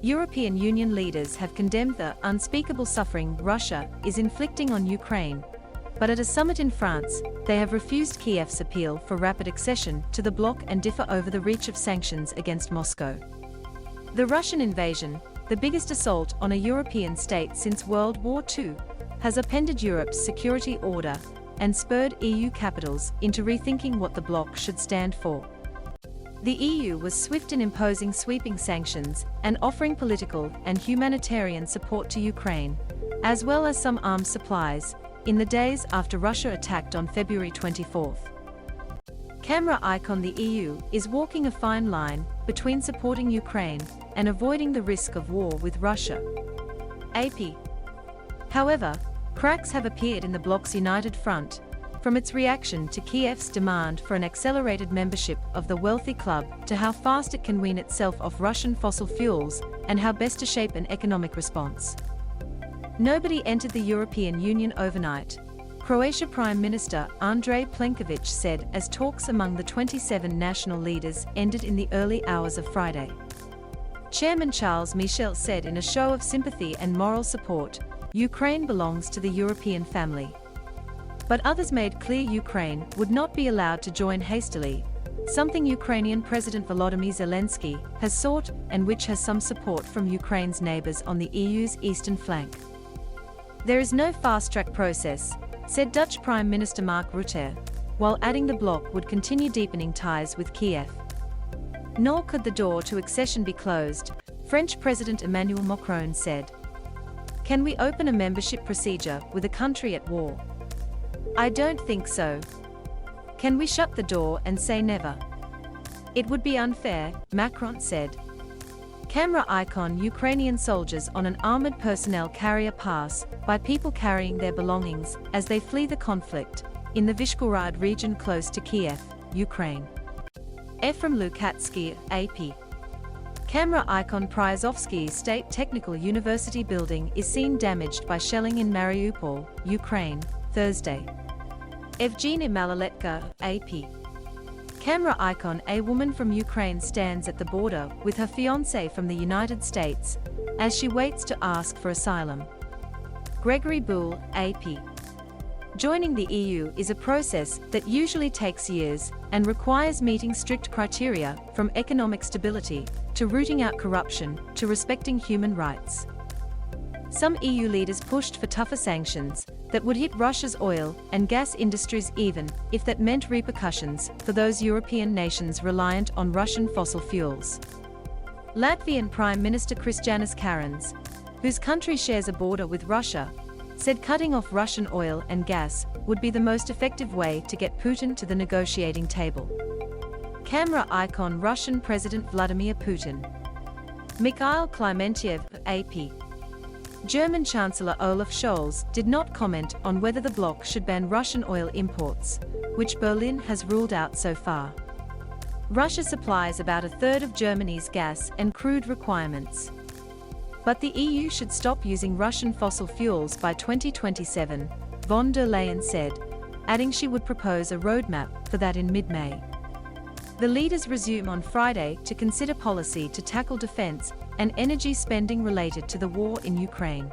European Union leaders have condemned the unspeakable suffering Russia is inflicting on Ukraine, but at a summit in France, they have refused Kiev's appeal for rapid accession to the bloc and differ over the reach of sanctions against Moscow. The Russian invasion, the biggest assault on a European state since World War II, has upended Europe's security order and spurred EU capitals into rethinking what the bloc should stand for. The EU was swift in imposing sweeping sanctions and offering political and humanitarian support to Ukraine, as well as some arms supplies, in the days after Russia attacked on February 24. Camera icon: the EU is walking a fine line between supporting Ukraine and avoiding the risk of war with Russia. AP. However, cracks have appeared in the bloc's united front, from its reaction to Kiev's demand for an accelerated membership of the wealthy club to how fast it can wean itself off Russian fossil fuels and how best to shape an economic response. Nobody entered the European Union overnight, Croatia Prime Minister Andrei Plenkovic said as talks among the 27 national leaders ended in the early hours of Friday. Chairman Charles Michel said in a show of sympathy and moral support, Ukraine belongs to the European family. But others made clear Ukraine would not be allowed to join hastily, something Ukrainian President Volodymyr Zelensky has sought and which has some support from Ukraine's neighbors on the EU's eastern flank. There is no fast-track process, said Dutch Prime Minister Mark Rutte, while adding the bloc would continue deepening ties with Kiev. Nor could the door to accession be closed, French President Emmanuel Macron said. Can we open a membership procedure with a country at war? I don't think so. Can we shut the door and say never? It would be unfair, Macron said. Camera icon: Ukrainian soldiers on an armored personnel carrier pass by people carrying their belongings as they flee the conflict in the Vyshgorod region close to Kiev, Ukraine. Efrem Lukatsky, AP. Camera icon: Pryazovsky State Technical University building is seen damaged by shelling in Mariupol, Ukraine, Thursday. Evgenia Maloletka, AP. Camera icon: a woman from Ukraine stands at the border with her fiancé from the United States as she waits to ask for asylum. Gregory Boole, AP. Joining the EU is a process that usually takes years and requires meeting strict criteria, from economic stability to rooting out corruption to respecting human rights. Some EU leaders pushed for tougher sanctions that would hit Russia's oil and gas industries, even if that meant repercussions for those European nations reliant on Russian fossil fuels. Latvian Prime Minister Krišjānis Kariņš, whose country shares a border with Russia, said cutting off Russian oil and gas would be the most effective way to get Putin to the negotiating table. Camera icon: Russian President Vladimir Putin. Mikhail Klementiev, AP. German Chancellor Olaf Scholz did not comment on whether the bloc should ban Russian oil imports, which Berlin has ruled out so far. Russia supplies about a third of Germany's gas and crude requirements. But the EU should stop using Russian fossil fuels by 2027, von der Leyen said, adding she would propose a roadmap for that in mid-May. The leaders resume on Friday to consider policy to tackle defense and energy spending related to the war in Ukraine.